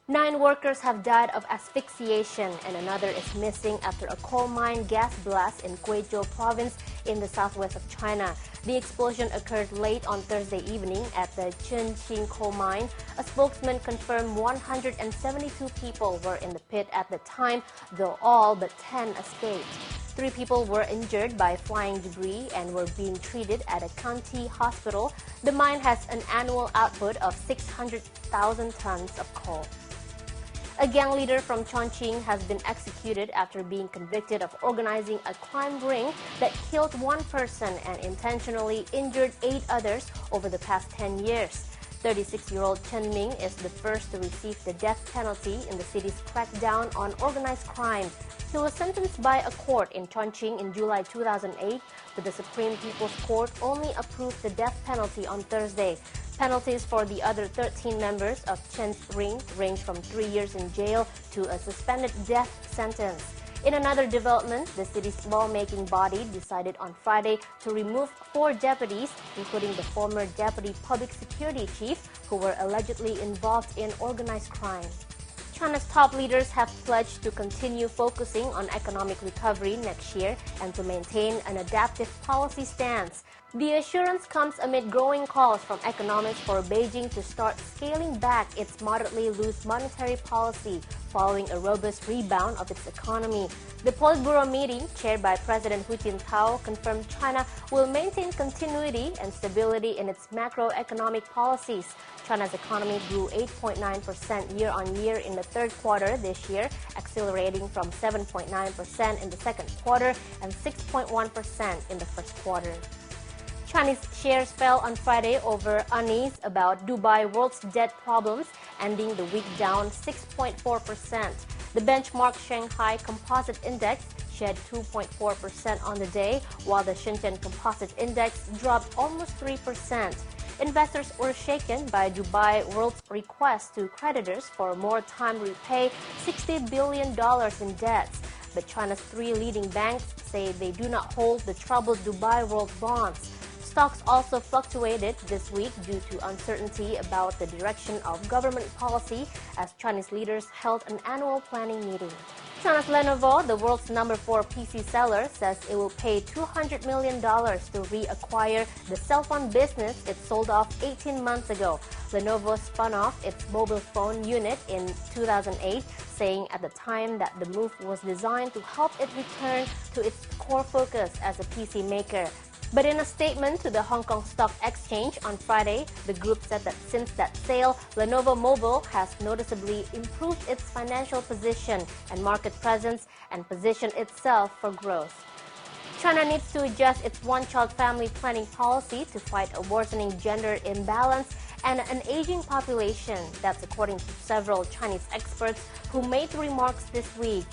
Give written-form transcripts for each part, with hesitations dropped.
9 workers have died of asphyxiation and another is missing after a coal mine gas blast in Guizhou province in the southwest of China. The explosion occurred late on Thursday evening at the Chengqing coal mine. A spokesman confirmed 172 people were in the pit at the time, though all but 10 escaped. 3 people were injured by flying debris and were being treated at a county hospital. The mine has an annual output of 600,000 tons of coal. A gang leader from Chongqing has been executed after being convicted of organizing a crime ring that killed 1 person and intentionally injured 8 others over the past 10 years. 36-year-old Chen Ming is the first to receive the death penalty in the city's crackdown on organized crime. He was sentenced by a court in Chongqing in July 2008, but the Supreme People's Court only approved the death penalty on Thursday. Penalties for the other 13 members of Chen's ring range from 3 years in jail to a suspended death sentence. In another development, the city's lawmaking body decided on Friday to remove 4 deputies, including the former deputy public security chief, who were allegedly involved in organized crime. China's top leaders have pledged to continue focusing on economic recovery next year and to maintain an adaptive policy stance. The assurance comes amid growing calls from economists for Beijing to start scaling back its moderately loose monetary policy following a robust rebound of its economy. The Politburo meeting, chaired by President Hu Jintao, confirmed China will maintain continuity and stability in its macroeconomic policies. China's economy grew 8.9% year-on-year in the third quarter this year, accelerating from 7.9% in the second quarter and 6.1% in the first quarter. Chinese shares fell on Friday over unease about Dubai World's debt problems, ending the week down 6.4%. The benchmark Shanghai Composite Index shed 2.4% on the day, while the Shenzhen Composite Index dropped almost 3%. Investors were shaken by Dubai World's request to creditors for more time to repay $60 billion in debts. But China's 3 leading banks say they do not hold the troubled Dubai World bonds. Stocks also fluctuated this week due to uncertainty about the direction of government policy as Chinese leaders held an annual planning meeting. China's Lenovo, the world's number 4 PC seller, says it will pay $200 million to reacquire the cell phone business it sold off 18 months ago. Lenovo spun off its mobile phone unit in 2008, saying at the time that the move was designed to help it return to its core focus as a PC maker. But in a statement to the Hong Kong Stock Exchange on Friday, the group said that since that sale, Lenovo Mobile has noticeably improved its financial position and market presence and positioned itself for growth. China needs to adjust its one-child family planning policy to fight a worsening gender imbalance and an aging population. That's according to several Chinese experts who made remarks this week.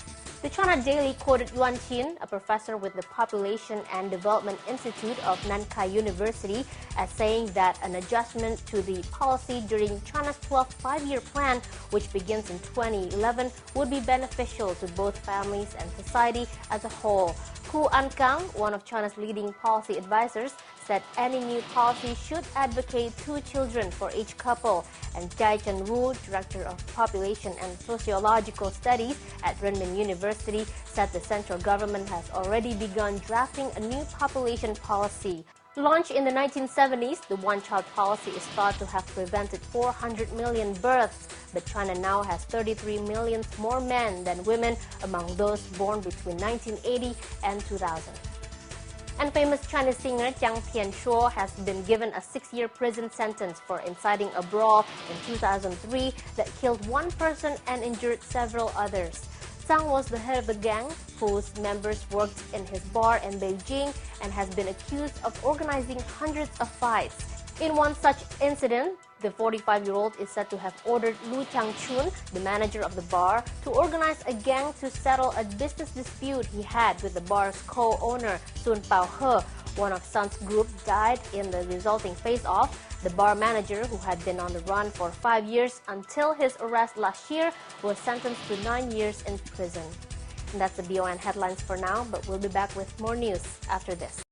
The China Daily quoted Yuan Qin, a professor with the Population and Development Institute of Nankai University, as saying that an adjustment to the policy during China's 12th five-year plan, which begins in 2011, would be beneficial to both families and society as a whole. Hu Ankang, one of China's leading policy advisors, said any new policy should advocate 2 children for each couple. And Jai Chen-Wu, director of Population and Sociological Studies at Renmin University, said the central government has already begun drafting a new population policy. Launched in the 1970s, the one-child policy is thought to have prevented 400 million births, but China now has 33 million more men than women among those born between 1980 and 2000. And famous Chinese singer Jiang Tianshuo has been given a 6-year prison sentence for inciting a brawl in 2003 that killed 1 person and injured several others. Zhang was the head of the gang, whose members worked in his bar in Beijing and has been accused of organizing hundreds of fights. In one such incident, the 45-year-old is said to have ordered Lu Changchun, the manager of the bar, to organize a gang to settle a business dispute he had with the bar's co-owner, Sun Baohe. One of Sun's group died in the resulting face-off. The bar manager, who had been on the run for 5 years until his arrest last year, was sentenced to 9 years in prison. And that's the BON headlines for now, but we'll be back with more news after this.